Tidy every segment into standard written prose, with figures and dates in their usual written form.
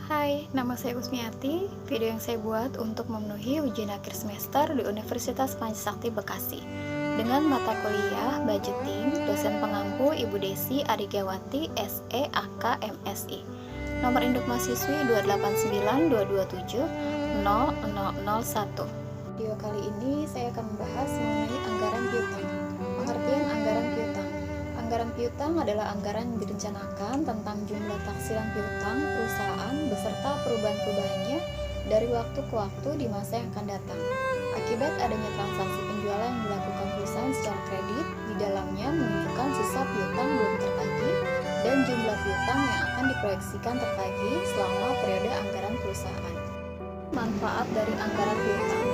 Hai, nama saya Kusmiati. Video yang saya buat untuk memenuhi ujian akhir semester di Universitas Pancasakti Bekasi dengan mata kuliah Budgeting, dosen pengampu Ibu Desi Arigawati, SE, AK, MSI. Nomor induk mahasiswi 28922700001. Video kali ini saya akan membahas mengenai anggaran piutang. Pengertian anggaran piutang. Anggaran piutang adalah anggaran yang direncanakan tentang jumlah taksiran piutang perusahaan beserta perubahan-perubahannya dari waktu ke waktu di masa yang akan datang. Akibat adanya transaksi penjualan yang dilakukan perusahaan secara kredit, di dalamnya menunjukkan sisa piutang belum tertagih dan jumlah piutang yang akan diproyeksikan tertagih selama periode anggaran perusahaan. Manfaat dari anggaran piutang.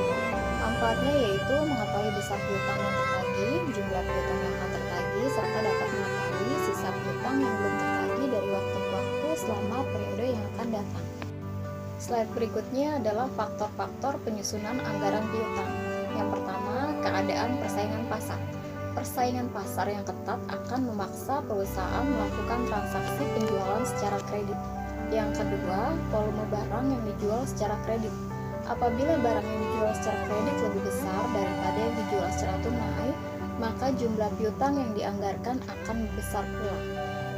Manfaatnya yaitu mengetahui besar piutang yang tertagih, jumlah piutang yang akan tertagih, serta dapat mengetahui sisa piutang yang belum tertagih dari waktu ke waktu selama periode yang akan datang. Slide berikutnya adalah faktor-faktor penyusunan anggaran piutang. Yang pertama, keadaan persaingan pasar. Persaingan pasar yang ketat akan memaksa perusahaan melakukan transaksi penjualan secara kredit. Yang kedua, volume barang yang dijual secara kredit. Apabila barang yang dijual secara kredit lebih besar daripada yang dijual secara tunai, maka jumlah piutang yang dianggarkan akan besar pula.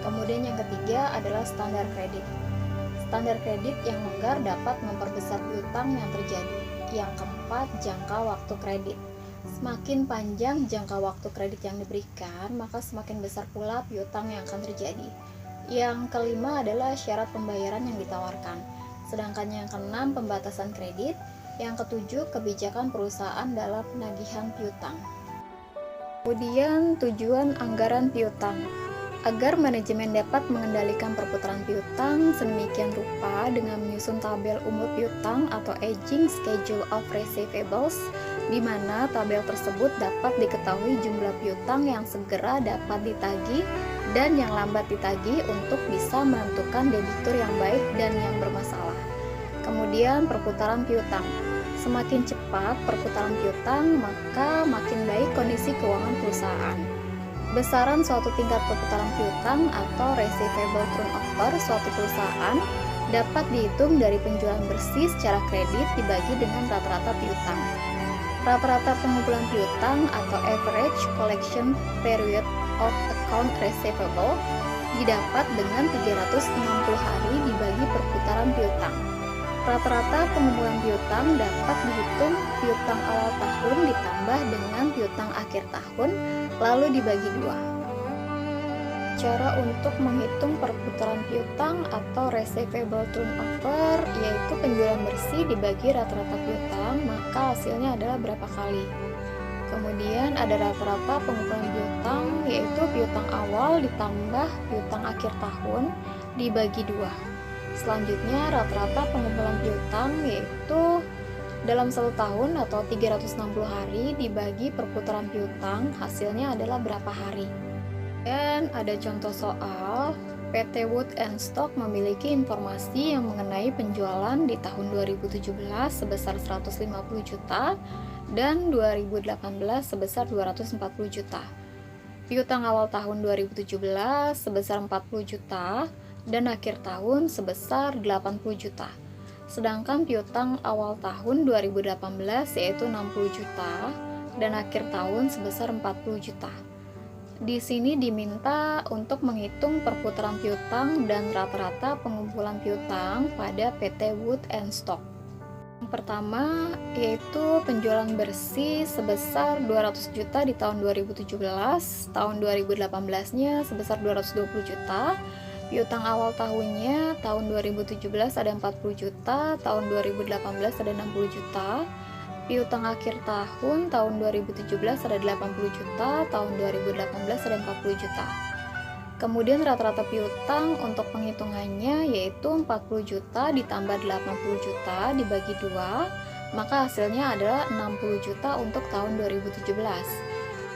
Kemudian yang ketiga adalah standar kredit. Standar kredit yang longgar dapat memperbesar piutang yang terjadi. Yang keempat, jangka waktu kredit. Semakin panjang jangka waktu kredit yang diberikan, maka semakin besar pula piutang yang akan terjadi. Yang kelima adalah syarat pembayaran yang ditawarkan. Sedangkan yang keenam, pembatasan kredit. Yang ketujuh, kebijakan perusahaan dalam penagihan piutang. Kemudian tujuan anggaran piutang. Agar manajemen dapat mengendalikan perputaran piutang sedemikian rupa dengan menyusun tabel umur piutang atau aging schedule of receivables, di mana tabel tersebut dapat diketahui jumlah piutang yang segera dapat ditagih dan yang lambat ditagih untuk bisa menentukan debitur yang baik dan yang bermasalah. Kemudian perputaran piutang. Semakin cepat perputaran piutang, maka makin baik kondisi keuangan perusahaan. Besaran suatu tingkat perputaran piutang atau receivable turnover suatu perusahaan dapat dihitung dari penjualan bersih secara kredit dibagi dengan rata-rata piutang. Rata-rata pengumpulan piutang atau average collection period of account receivable didapat dengan 360 hari dibagi perputaran piutang. Rata-rata pengumpulan piutang dapat dihitung piutang awal tahun ditambah dengan piutang akhir tahun lalu dibagi 2. Cara untuk menghitung perputaran piutang atau receivable turnover yaitu penjualan bersih dibagi rata-rata piutang, maka hasilnya adalah berapa kali. Kemudian ada rata-rata pengumpulan piutang yaitu piutang awal ditambah piutang akhir tahun dibagi 2. Selanjutnya rata-rata pengumpulan piutang yaitu dalam 1 tahun atau 360 hari dibagi perputaran piutang, hasilnya adalah berapa hari. Dan ada contoh soal, PT Wood and Stock memiliki informasi yang mengenai penjualan di tahun 2017 sebesar 150 juta dan 2018 sebesar 240 juta. Piutang awal tahun 2017 sebesar 40 juta dan akhir tahun sebesar 80 juta. Sedangkan piutang awal tahun 2018 yaitu 60 juta dan akhir tahun sebesar 40 juta. Di sini diminta untuk menghitung perputaran piutang dan rata-rata pengumpulan piutang pada PT Wood and Stock. Yang pertama yaitu penjualan bersih sebesar 200 juta di tahun 2017, tahun 2018-nya sebesar 220 juta. Piutang awal tahunnya tahun 2017 ada 40 juta, tahun 2018 ada 60 juta. Piutang akhir tahun 2017 ada 80 juta, tahun 2018 ada 40 juta. Kemudian rata-rata piutang untuk penghitungannya yaitu 40 juta ditambah 80 juta dibagi 2, maka hasilnya adalah 60 juta untuk tahun 2017.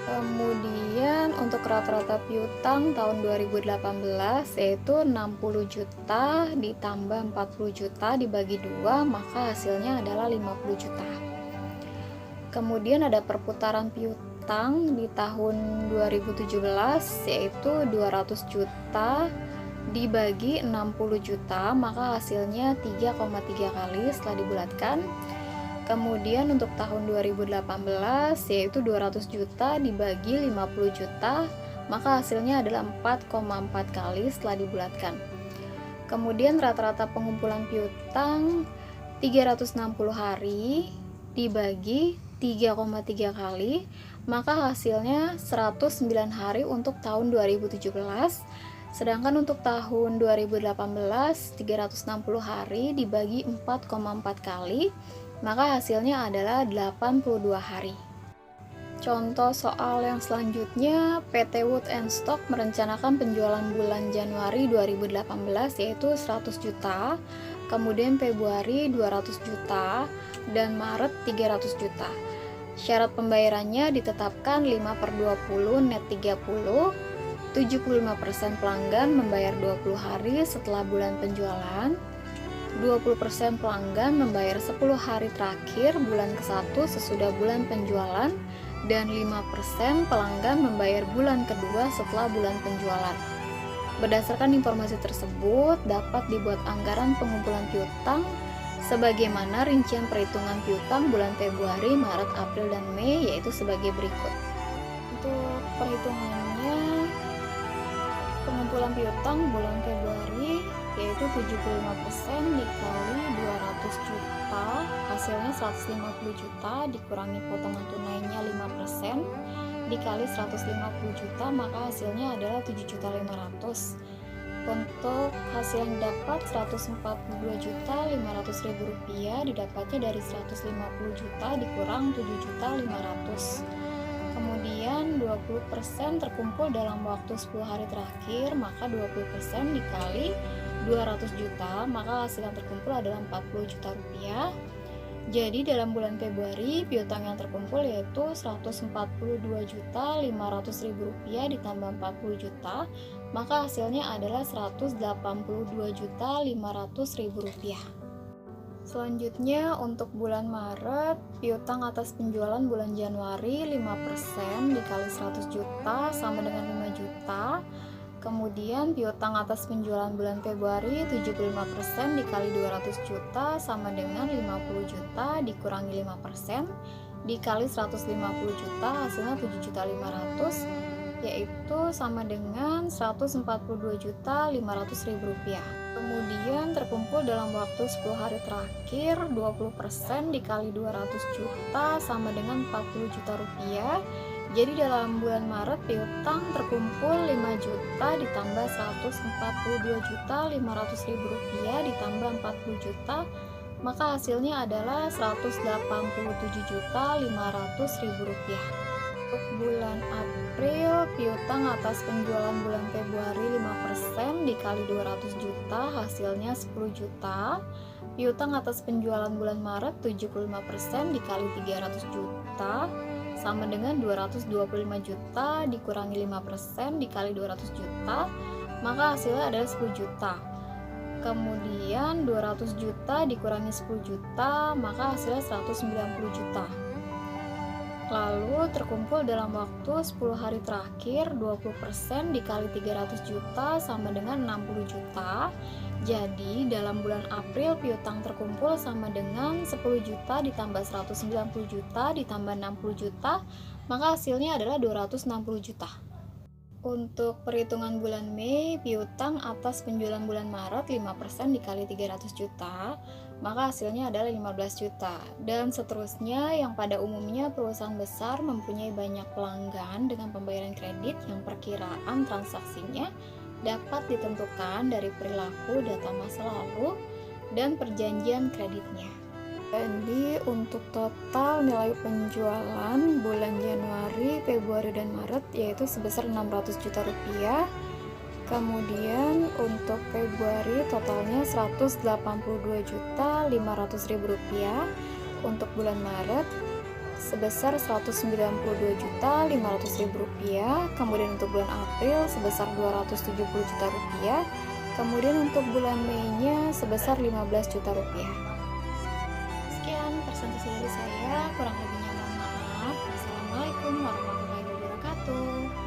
Kemudian untuk rata-rata piutang tahun 2018 yaitu 60 juta ditambah 40 juta dibagi 2, maka hasilnya adalah 50 juta. Kemudian ada perputaran piutang di tahun 2017 yaitu 200 juta dibagi 60 juta, maka hasilnya 3,3 kali setelah dibulatkan. Kemudian untuk tahun 2018 yaitu 200 juta dibagi 50 juta, maka hasilnya adalah 4,4 kali setelah dibulatkan. Kemudian rata-rata pengumpulan piutang 360 hari dibagi 3,3 kali, maka hasilnya 109 hari untuk tahun 2017. Sedangkan untuk tahun 2018 360 hari dibagi 4,4 kali, maka hasilnya adalah 82 hari. Contoh soal yang selanjutnya, PT Wood & Stock merencanakan penjualan bulan Januari 2018 yaitu 100 juta, kemudian Februari 200 juta, dan Maret 300 juta. Syarat pembayarannya ditetapkan 5/20 net 30, 75% pelanggan membayar 20 hari setelah bulan penjualan, 20% pelanggan membayar 10 hari terakhir bulan ke-1 sesudah bulan penjualan, dan 5% pelanggan membayar bulan kedua setelah bulan penjualan. Berdasarkan informasi tersebut, dapat dibuat anggaran pengumpulan piutang sebagaimana rincian perhitungan piutang bulan Februari, Maret, April, dan Mei, yaitu sebagai berikut. Untuk perhitungannya, pengumpulan piutang bulan Februari yaitu 75% dikali 200 juta, hasilnya 150 juta, dikurangi potongan tunainya 5%, dikali 150 juta, maka hasilnya adalah 7.500.000. Untuk hasil yang dapat 142.500.000 rupiah didapatnya dari 150 juta dikurang 7.500.000. Kemudian 20% terkumpul dalam waktu 10 hari terakhir, maka 20% dikali 200 juta, maka hasil yang terkumpul adalah 40 juta rupiah. Jadi dalam bulan Februari piutang yang terkumpul yaitu 142.500.000 rupiah ditambah 40 juta, maka hasilnya adalah 182.500.000 rupiah. Selanjutnya untuk bulan Maret, piutang atas penjualan bulan Januari 5% dikali 100 juta sama dengan 5 juta. Kemudian piutang atas penjualan bulan Februari 75% dikali 200 juta sama dengan 50 juta dikurangi 5% dikali 150 juta, hasilnya 7.500.000, yaitu sama dengan 142.500.000 rupiah. Kemudian terkumpul dalam waktu 10 hari terakhir, 20% dikali 200 juta sama dengan 40 juta rupiah. Jadi dalam bulan Maret piutang terkumpul 5 juta ditambah 142.500.000 rupiah ditambah 40 juta, maka hasilnya adalah 187.500.000 rupiah. Untuk bulan April, piutang atas penjualan bulan Februari 5% dikali 200 juta, hasilnya 10 juta. Piutang atas penjualan bulan Maret 75% dikali 300 juta, sama dengan 225 juta dikurangi 5% dikali 200 juta, maka hasilnya adalah 10 juta. Kemudian 200 juta dikurangi 10 juta, maka hasilnya 190 juta. Lalu terkumpul dalam waktu 10 hari terakhir, 20% dikali 300 juta sama dengan 60 juta. Jadi dalam bulan April piutang terkumpul sama dengan 10 juta ditambah 190 juta ditambah 60 juta, maka hasilnya adalah 260 juta. Untuk perhitungan bulan Mei, piutang atas penjualan bulan Maret 5% dikali 300 juta, maka hasilnya adalah 15 juta. Dan seterusnya, yang pada umumnya perusahaan besar mempunyai banyak pelanggan dengan pembayaran kredit yang perkiraan transaksinya dapat ditentukan dari perilaku data masa lalu dan perjanjian kreditnya. Jadi untuk total nilai penjualan bulan Januari, Februari, dan Maret yaitu sebesar 600 juta rupiah. Kemudian untuk Februari totalnya 182.500.000 rupiah. Untuk bulan Maret sebesar 192.500.000 rupiah. Kemudian untuk bulan April sebesar 270 juta rupiah. Kemudian untuk bulan Mei-nya sebesar 15 juta rupiah. Sekian presentasi dari saya, kurang lebihnya mohon maaf. Wassalamualaikum warahmatullahi wabarakatuh.